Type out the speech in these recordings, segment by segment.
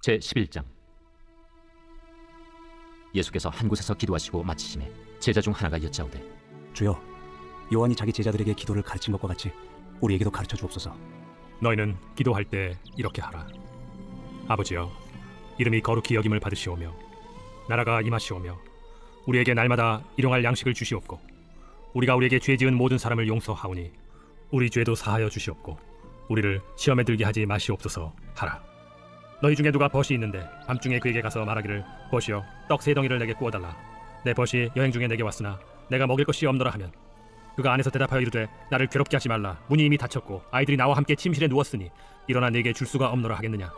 제11장. 예수께서 한 곳에서 기도하시고 마치심에 제자 중 하나가 여짜오되, 주여, 요한이 자기 제자들에게 기도를 가르친 것과 같이 우리에게도 가르쳐 주옵소서. 너희는 기도할 때 이렇게 하라. 아버지여, 이름이 거룩히 여김을 받으시오며 나라가 임하시오며 우리에게 날마다 일용할 양식을 주시옵고 우리가 우리에게 죄 지은 모든 사람을 용서하오니 우리 죄도 사하여 주시옵고 우리를 시험에 들게 하지 마시옵소서 하라. 너희 중에 누가 벗이 있는데 밤중에 그에게 가서 말하기를, 벗이여, 떡 3덩이를 내게 구워달라. 내 벗이 여행 중에 내게 왔으나 내가 먹일 것이 없노라 하면, 그가 안에서 대답하여 이르되, 나를 괴롭게 하지 말라. 문이 이미 닫혔고 아이들이 나와 함께 침실에 누웠으니 일어나 내게 줄 수가 없노라 하겠느냐.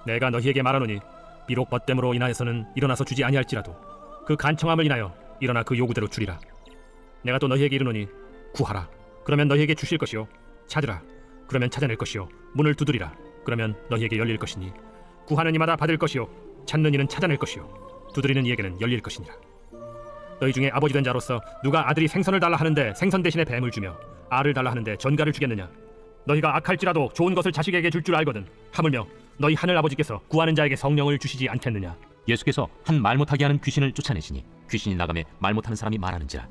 내가 너희에게 말하노니 비록 벗됨으로 인하여서는 일어나서 주지 아니할지라도 그 간청함을 인하여 일어나 그 요구대로 주리라. 내가 또 너희에게 이르노니, 구하라, 그러면 너희에게 주실 것이요, 찾으라, 그러면 찾아낼 것이요, 문을 두드리라, 그러면 너희에게 열릴 것이니, 구하는 이마다 받을 것이요, 찾는 이는 찾아낼 것이요, 두드리는 이에게는 열릴 것이니라. 너희 중에 아버지 된 자로서 누가 아들이 생선을 달라 하는데 생선 대신에 뱀을 주며 알을 달라 하는데 전갈을 주겠느냐. 너희가 악할지라도 좋은 것을 자식에게 줄 줄 알거든 하물며 너희 하늘 아버지께서 구하는 자에게 성령을 주시지 않겠느냐. 예수께서 한 말 못하게 하는 귀신을 쫓아내시니 귀신이 나가매 말 못하는 사람이 말하는지라.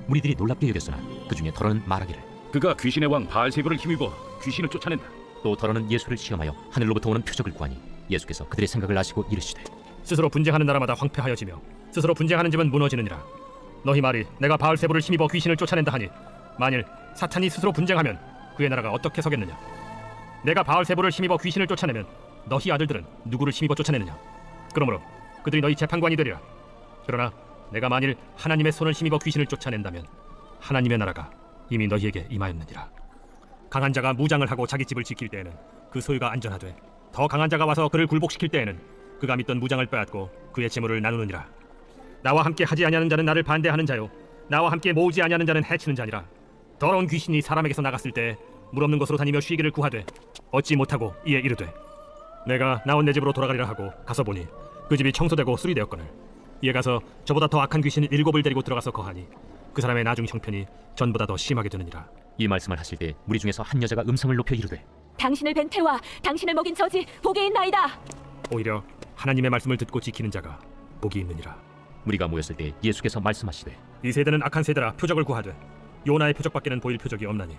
무리들이 놀랍게 여겼으나 그 중에 더러는 말하기를, 그가 귀신의 왕 바알세불을 힘입어 귀신을 쫓아낸다. 또 더러는 예수를 시험하여 하늘로부터 오는 표적을 구하니 예수께서 그들의 생각을 아시고 이르시되, 스스로 분쟁하는 나라마다 황폐하여지며 스스로 분쟁하는 집은 무너지느니라. 너희 말이 내가 바알세불을 힘입어 귀신을 쫓아낸다 하니, 만일 사탄이 스스로 분쟁하면 그의 나라가 어떻게 서겠느냐. 내가 바알세불을 힘입어 귀신을 쫓아내면 너희 아들들은 누구를 힘입어 쫓아내느냐. 그러므로 그들이 너희 재판관이 되리라. 그러나 내가 만일 하나님의 손을 힘입어 귀신을 쫓아낸다면 하나님의 나라가 이미 너희에게 임하였느니라. 강한 자가 무장을 하고 자기 집을 지킬 때에는 그 소유가 안전하되, 더 강한 자가 와서 그를 굴복시킬 때에는 그가 믿던 무장을 빼앗고 그의 재물을 나누느니라. 나와 함께 하지 아니하는 자는 나를 반대하는 자요, 나와 함께 모으지 아니하는 자는 해치는 자니라. 더러운 귀신이 사람에게서 나갔을 때 물 없는 곳으로 다니며 쉬기를 구하되 얻지 못하고 이에 이르되, 내가 나온 내 집으로 돌아가리라 하고 가서 보니 그 집이 청소되고 수리되었거늘 이에 가서 저보다 더 악한 귀신 7을 데리고 들어가서 거하니 그 사람의 나중 형편이 전보다 더 심하게 되느니라. 이 말씀을 하실 때 무리 중에서 한 여자가 음성을 높여 이르되, 당신을 뵌 태와 당신을 먹인 저지 복이 있나이다. 오히려 하나님의 말씀을 듣고 지키는 자가 복이 있느니라. 무리가 모였을 때 예수께서 말씀하시되, 이 세대는 악한 세대라 표적을 구하되 요나의 표적밖에는 보일 표적이 없나니,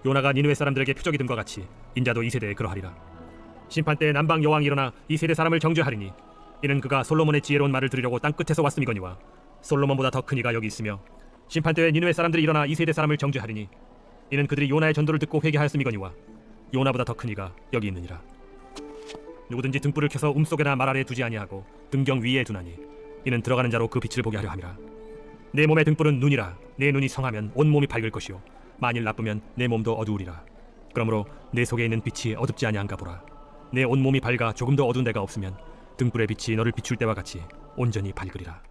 요나가 니느웨 사람들에게 표적이 든과 같이 인자도 이 세대에 그러하리라. 심판 때에 남방 여왕이 일어나 이 세대 사람을 정죄하리니, 이는 그가 솔로몬의 지혜로운 말을 들으려고 땅 끝에서 왔음이거니와 솔로몬보다 더 큰 이가 여기 있으며, 심판 때에 니느웨 사람들이 일어나 이 세대 사람을 정죄하리니, 이는 그들이 요나의 전도를 듣고 회개하였음이거니와 요나보다 더 큰 이가 여기 있느니라. 누구든지 등불을 켜서 움속에나 말 아래 두지 아니하고 등경 위에 두나니, 이는 들어가는 자로 그 빛을 보게 하려 함이라. 내 몸의 등불은 눈이라. 내 눈이 성하면 온 몸이 밝을 것이요, 만일 나쁘면 내 몸도 어두우리라. 그러므로 내 속에 있는 빛이 어둡지 아니한가 보라. 내 온 몸이 밝아 조금도 어두운 데가 없으면 등불의 빛이 너를 비출 때와 같이 온전히 밝으리라.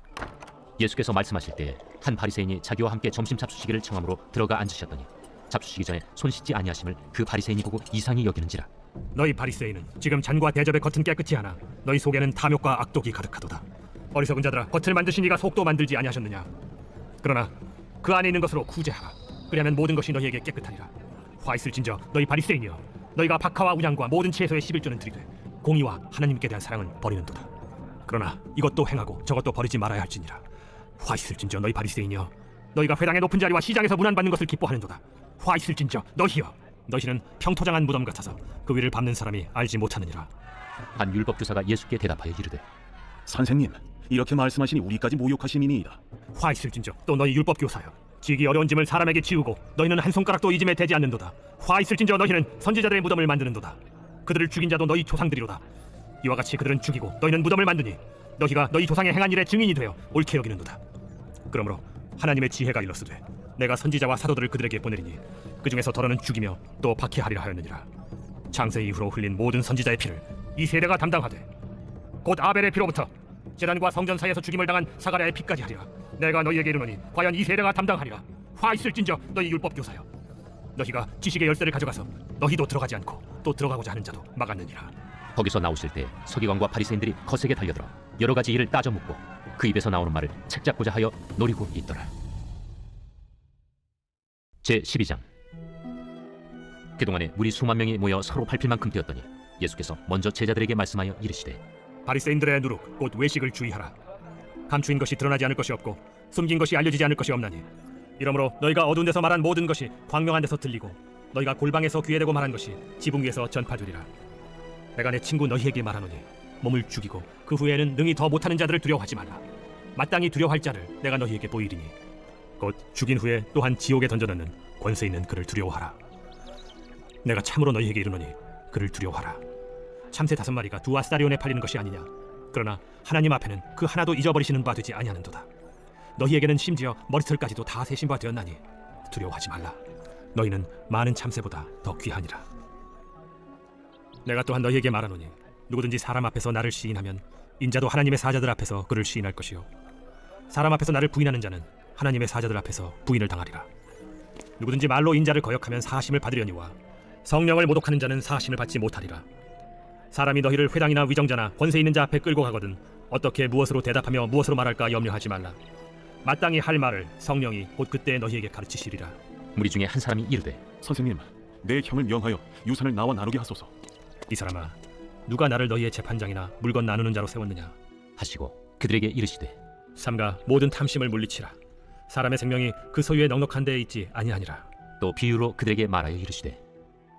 예수께서 말씀하실 때 한 바리새인이 자기와 함께 점심 잡수시기를 청함으로 들어가 앉으셨더니 잡수시기 전에 손 씻지 아니하심을 그 바리새인이 보고 이상히 여기는지라. 너희 바리새인은 지금 잔과 대접의 겉은 깨끗이 하나 너희 속에는 탐욕과 악독이 가득하도다. 어리석은 자들아, 겉을 만드신 이가 속도 만들지 아니하셨느냐. 그러나 그 안에 있는 것으로 구제하라. 그리하면 모든 것이 너희에게 깨끗하리라. 화 있을진저 너희 바리새인이여, 너희가 박하와 우양과 모든 채소의 11조는 드리되 공의와 하나님께 대한 사랑은 버리는도다. 그러나 이것도 행하고 저것도 버리지 말아야 할지니라. 화 있을진저 너희 바리새인이여, 너희가 회당의 높은 자리와 시장에서 문안받는 것을 기뻐하는도다. 화 있을진저 너희여, 너희는 평토장한 무덤 같아서 그 위를 밟는 사람이 알지 못하느니라. 한 율법교사가 예수께 대답하여 이르되, 선생님, 이렇게 말씀하시니 우리까지 모욕하심이니이다. 화 있을진저 또 너희 율법교사여, 지기 어려운 짐을 사람에게 지우고 너희는 한 손가락도 이 짐에 대지 않는도다. 화 있을진저 너희는 선지자들의 무덤을 만드는도다. 그들을 죽인 자도 너희 조상들이로다. 이와 같이 그들은 죽이고 너희는 무덤을 만드니 너희가 너희 조상의 행한 일의 증인이 되어 옳게 여기는도다. 그러므로 하나님의 지혜가 일렀으되 내가 선지자와 사도들을 그들에게 보내리니 그 중에서 더러는 죽이며 또 박해하리라 하였느니라. 창세 이후로 흘린 모든 선지자의 피를 이 세대가 담당하되 곧 아벨의 피로부터 제단과 성전 사이에서 죽임을 당한 사가랴의 피까지 하리라. 내가 너희에게 이르노니 과연 이 세대가 담당하리라. 화 있을진저 너희 율법교사여, 너희가 지식의 열쇠를 가져가서 너희도 들어가지 않고 또 들어가고자 하는 자도 막았느니라. 거기서 나오실 때 서기관과 바리새인들이 거세게 달려들어 여러 가지 일을 따져 묻고 그 입에서 나오는 말을 책잡고자 하여 노리고 있더라. 제12장. 그동안에 무리 수만 명이 모여 서로 밟힐 만큼 되었더니 예수께서 먼저 제자들에게 말씀하여 이르시되 바리새인들의 누룩 곧 외식을 주의하라. 감추인 것이 드러나지 않을 것이 없고 숨긴 것이 알려지지 않을 것이 없나니 이러므로 너희가 어두운 데서 말한 모든 것이 광명한 데서 들리고 너희가 골방에서 귀에 대고 말한 것이 지붕 위에서 전파되리라. 내가 내 친구 너희에게 말하노니 몸을 죽이고 그 후에는 능히 더 못하는 자들을 두려워하지 말라. 마땅히 두려워할 자를 내가 너희에게 보이리니 곧 죽인 후에 또한 지옥에 던져넣는 권세 있는 그를 두려워하라. 내가 참으로 너희에게 이르노니 그를 두려워하라. 참새 5마리가 2아스타리온에 팔리는 것이 아니냐. 그러나 하나님 앞에는 그 하나도 잊어버리시는 바 되지 아니하는도다. 너희에게는 심지어 머리털까지도 다 세신 바 되었나니 두려워하지 말라. 너희는 많은 참새보다 더 귀하니라. 내가 또한 너희에게 말하노니 누구든지 사람 앞에서 나를 시인하면 인자도 하나님의 사자들 앞에서 그를 시인할 것이요 사람 앞에서 나를 부인하는 자는 하나님의 사자들 앞에서 부인을 당하리라. 누구든지 말로 인자를 거역하면 사하심을 받으려니와 성령을 모독하는 자는 사하심을 받지 못하리라. 사람이 너희를 회당이나 위정자나 권세 있는 자 앞에 끌고 가거든 어떻게 무엇으로 대답하며 무엇으로 말할까 염려하지 말라. 마땅히 할 말을 성령이 곧 그때 너희에게 가르치시리라. 무리 중에 한 사람이 이르되 선생님, 내 형을 명하여 유산을 나와 나누게 하소서. 이 사람아, 누가 나를 너희의 재판장이나 물건 나누는 자로 세웠느냐. 하시고 그들에게 이르시되 삼가 모든 탐심을 물리치라. 사람의 생명이 그 소유에 넉넉한 데에 있지 아니하니라. 또 비유로 그들에게 말하여 이르시되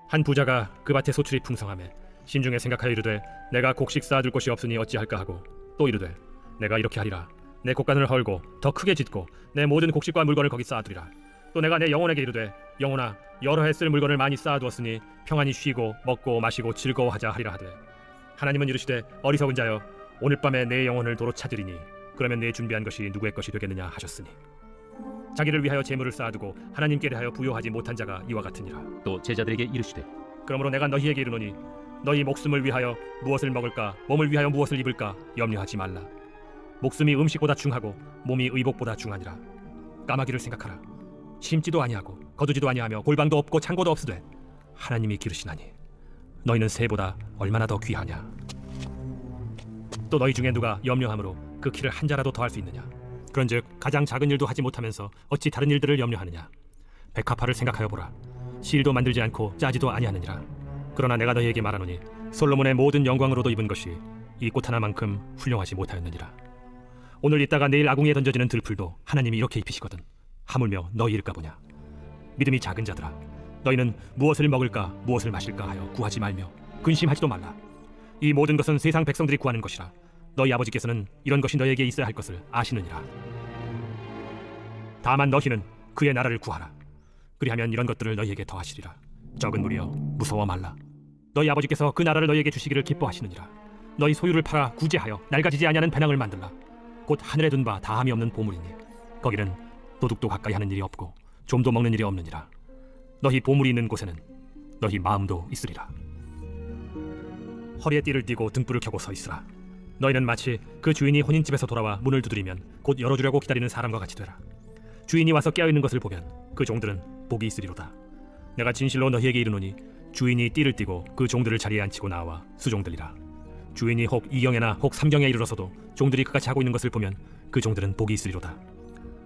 한 부자가 그 밭에 소출이 풍성하며 심중에 생각하여 이르되 내가 곡식 쌓아둘 곳이 없으니 어찌할까 하고 또 이르되 내가 이렇게 하리라. 내 곡간을 헐고 더 크게 짓고 내 모든 곡식과 물건을 거기 쌓아두리라. 또 내가 내 영혼에게 이르되 영혼아, 여러 해 쓸 물건을 많이 쌓아두었으니 평안히 쉬고 먹고 마시고 즐거워하자 하리라 하되 하나님은 이르시되 어리석은 자여, 오늘 밤에 내 영혼을 도로 찾으리니 그러면 내 준비한 것이 누구의 것이 되겠느냐 하셨으니 자기를 위하여 재물을 쌓아두고 하나님께 대하여 부요하지 못한 자가 이와 같으니라. 또 제자들에게 이르시되 그러므로 내가 너희에게 이르노니 너희 목숨을 위하여 무엇을 먹을까 몸을 위하여 무엇을 입을까 염려하지 말라. 목숨이 음식보다 중하고 몸이 의복보다 중하니라. 까마귀를 생각하라. 심지도 아니하고 거두지도 아니하며 골방도 없고 창고도 없으되 하나님이 기르시나니 너희는 새보다 얼마나 더 귀하냐. 또 너희 중에 누가 염려함으로 그 키를 한 자라도 더할 수 있느냐. 그런즉 가장 작은 일도 하지 못하면서 어찌 다른 일들을 염려하느냐. 백합화를 생각하여 보라. 실도 만들지 않고 짜지도 아니하느니라. 그러나 내가 너희에게 말하노니 솔로몬의 모든 영광으로도 입은 것이 이 꽃 하나만큼 훌륭하지 못하였느니라. 오늘 있다가 내일 아궁이에 던져지는 들풀도 하나님이 이렇게 입히시거든 하물며 너희일까 보냐. 믿음이 작은 자들아, 너희는 무엇을 먹을까 무엇을 마실까 하여 구하지 말며 근심하지도 말라. 이 모든 것은 세상 백성들이 구하는 것이라. 너희 아버지께서는 이런 것이 너희에게 있어야 할 것을 아시느니라. 다만 너희는 그의 나라를 구하라. 그리하면 이런 것들을 너희에게 더하시리라. 적은 무리여, 무서워 말라. 너희 아버지께서 그 나라를 너희에게 주시기를 기뻐하시느니라. 너희 소유를 팔아 구제하여 낡아지지 아니하는 배낭을 만들라. 곧 하늘에 둔 바 다함이 없는 보물이니 거기는 도둑도 가까이 하는 일이 없고 좀도 먹는 일이 없느니라. 너희 보물이 있는 곳에는 너희 마음도 있으리라. 허리에 띠를 띠고 등불을 켜고 서 있으라. 너희는 마치 그 주인이 혼인집에서 돌아와 문을 두드리면 곧 열어주려고 기다리는 사람과 같이 되라. 주인이 와서 깨어있는 것을 보면 그 종들은 복이 있으리로다. 내가 진실로 너희에게 이르노니 주인이 띠를 띠고 그 종들을 자리에 앉히고 나와 수종들이라. 주인이 혹 2경에나 혹 3경에 이르러서도 종들이 그같이 하고 있는 것을 보면 그 종들은 복이 있으리로다.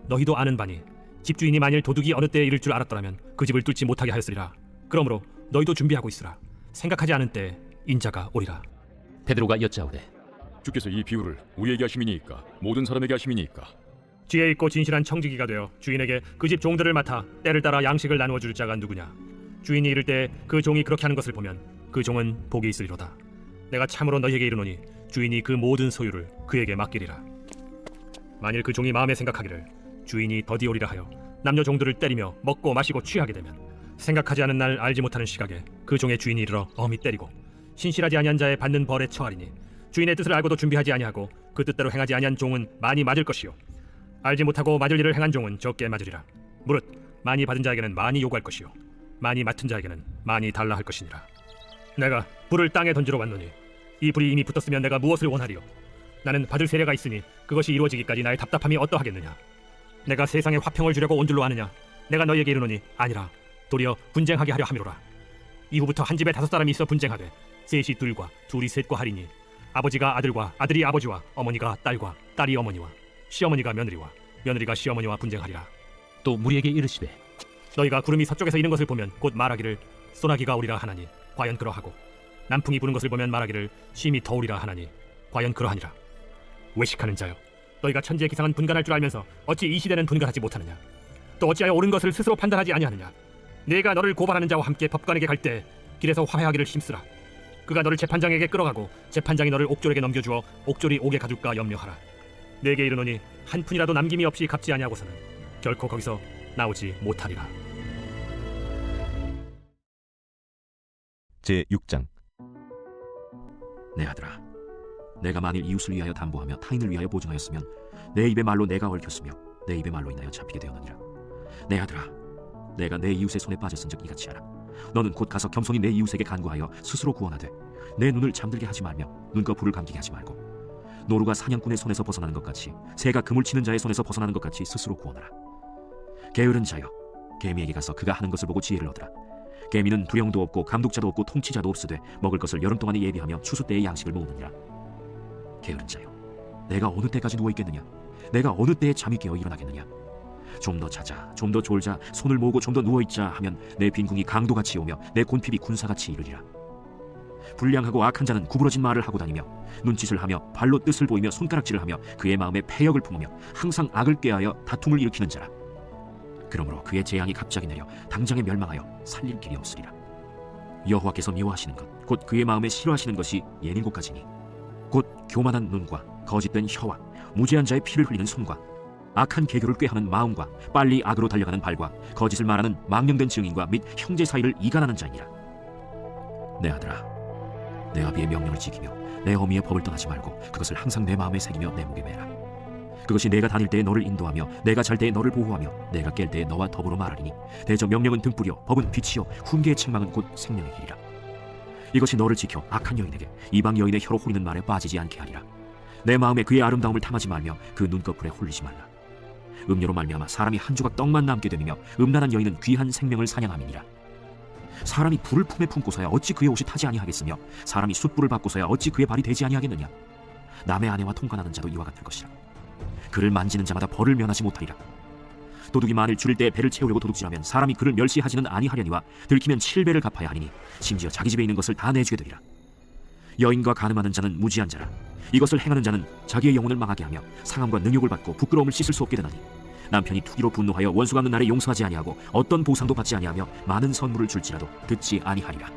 너희도 아는 바니 집주인이 만일 도둑이 어느 때에 이를 줄 알았더라면 그 집을 뚫지 못하게 하였으리라. 그러므로 너희도 준비하고 있으라. 생각하지 않은 때에 인자가 오리라. 베드로가 여짜오되 주께서 이 비유를 우리에게 하심이니까 모든 사람에게 하심이니까. 지혜 있고 진실한 청지기가 되어 주인에게 그 집 종들을 맡아 때를 따라 양식을 나누어 줄 자가 누구냐. 주인이 이를 때 그 종이 그렇게 하는 것을 보면 그 종은 복이 있으리로다. 내가 참으로 너희에게 이르노니 주인이 그 모든 소유를 그에게 맡기리라. 만일 그 종이 마음에 생각하기를 주인이 더디 오리라 하여 남녀 종들을 때리며 먹고 마시고 취하게 되면 생각하지 않은 날 알지 못하는 시각에 그 종의 주인이 이르러 엄히 때리고 신실하지 아니한 자의 받는 벌에 처하리니 주인의 뜻을 알고도 준비하지 아니하고 그 뜻대로 행하지 아니한 종은 많이 맞을 것이요 알지 못하고 맞을 일을 행한 종은 적게 맞으리라. 무릇 많이 받은 자에게는 많이 요구할 것이요 많이 맡은 자에게는 많이 달라 할 것이니라. 내가 불을 땅에 던지러 왔노니 이 불이 이미 붙었으면 내가 무엇을 원하리요. 나는 받을 세례가 있으니 그것이 이루어지기까지 나의 답답함이 어떠하겠느냐. 내가 세상에 화평을 주려고 온 줄로 아느냐. 내가 너희에게 이르노니 아니라 도리어 분쟁하게 하려 함이로라. 이후부터 한 집에 5사람이 있어 분쟁하되 셋이 둘과 둘이 셋과 하리니 아버지가 아들과 아들이 아버지와 어머니가 딸과 딸이 어머니와 시어머니가 며느리와 며느리가 시어머니와 분쟁하리라. 또 무리에게 이르시되 너희가 구름이 서쪽에서 이는 것을 보면 곧 말하기를 소나기가 오리라 하나니 과연 그러하고 남풍이 부는 것을 보면 말하기를 심히 더우리라 하나니 과연 그러하니라. 외식하는 자여, 너희가 천지의 기상은 분간할 줄 알면서 어찌 이 시대는 분간하지 못하느냐? 또 어찌하여 옳은 것을 스스로 판단하지 아니하느냐? 내가 너를 고발하는 자와 함께 법관에게 갈 때 길에서 화해하기를 힘쓰라. 그가 너를 재판장에게 끌어가고 재판장이 너를 옥졸에게 넘겨주어 옥졸이 옥에 가둘까 염려하라. 내게 이르노니 한 푼이라도 남김이 없이 갚지 아니하고서는 결코 거기서 나오지 못하리라. 제6장. 내 아들아, 내가 만일 이웃을 위하여 담보하며 타인을 위하여 보증하였으면 내 입의 말로 내가 얽혔으며 내 입의 말로 인하여 잡히게 되었느니라. 내 아들아, 내가 내 이웃의 손에 빠졌은즉 이같이 하라. 너는 곧 가서 겸손히 내 이웃에게 간구하여 스스로 구원하되 내 눈을 잠들게 하지 말며 눈꺼풀을 감기게 하지 말고 노루가 사냥꾼의 손에서 벗어나는 것 같이 새가 그물 치는 자의 손에서 벗어나는 것 같이 스스로 구원하라. 게으른 자여, 개미에게 가서 그가 하는 것을 보고 지혜를 얻으라. 개미는 두령도 없고 감독자도 없고 통치자도 없으되 먹을 것을 여름 동안에 예비하며 추수 때의 양식을 모으느니라. 게으른 자여, 내가 어느 때까지 누워 있겠느냐? 내가 어느 때에 잠이 깨어 일어나겠느냐? 좀 더 자자, 좀 더 졸자, 손을 모으고 좀 더 누워 있자 하면 내 빈궁이 강도같이 오며 내 곤핍이 군사같이 이르리라. 불량하고 악한 자는 구부러진 말을 하고 다니며 눈짓을 하며 발로 뜻을 보이며 손가락질을 하며 그의 마음에 패역을 품으며 항상 악을 꾀하여 다툼을 일으키는 자라. 그러므로 그의 재앙이 갑자기 내려 당장에 멸망하여 살릴 길이 없으리라. 여호와께서 미워하시는 것, 곧 그의 마음에 싫어하시는 것이 예닐곳까지니 곧 교만한 눈과 거짓된 혀와 무죄한 자의 피를 흘리는 손과 악한 계교를 꾀하는 마음과 빨리 악으로 달려가는 발과 거짓을 말하는 망령된 증인과 및 형제 사이를 이간하는 자이니라. 내 아들아, 내 아비의 명령을 지키며 내 어미의 법을 떠나지 말고 그것을 항상 내 마음에 새기며 내 목에 매라. 그것이 내가 다닐 때에 너를 인도하며 내가 잘 때에 너를 보호하며 내가 깰 때에 너와 더불어 말하리니 대저 명령은 등불이요 법은 빛이요 훈계의 책망은 곧 생명의 길이라. 이것이 너를 지켜 악한 여인에게 이방 여인의 혀로 홀리는 말에 빠지지 않게 하리라. 내 마음에 그의 아름다움을 탐하지 말며 그 눈꺼풀에 홀리지 말라. 음료로 말미암아 사람이 한 조각 떡만 남게 되며 음란한 여인은 귀한 생명을 사냥함이니라. 사람이 불을 품에 품고서야 어찌 그의 옷이 타지 아니하겠으며 사람이 숯불을 받고서야 어찌 그의 발이 되지 아니하겠느냐. 남의 아내와 통관하는 자도 이와 같을 것이라. 그를 만지는 자마다 벌을 면하지 못하리라. 도둑이 만일 줄일 때 배를 채우려고 도둑질하면 사람이 그를 멸시하지는 아니하려니와 들키면 7배를 갚아야 하니니 심지어 자기 집에 있는 것을 다 내주게 되리라. 여인과 간음하는 자는 무지한 자라. 이것을 행하는 자는 자기의 영혼을 망하게 하며 상함과 능욕을 받고 부끄러움을 씻을 수 없게 되나니 남편이 투기로 분노하여 원수 갚는 날에 용서하지 아니하고 어떤 보상도 받지 아니하며 많은 선물을 줄지라도 듣지 아니하리라.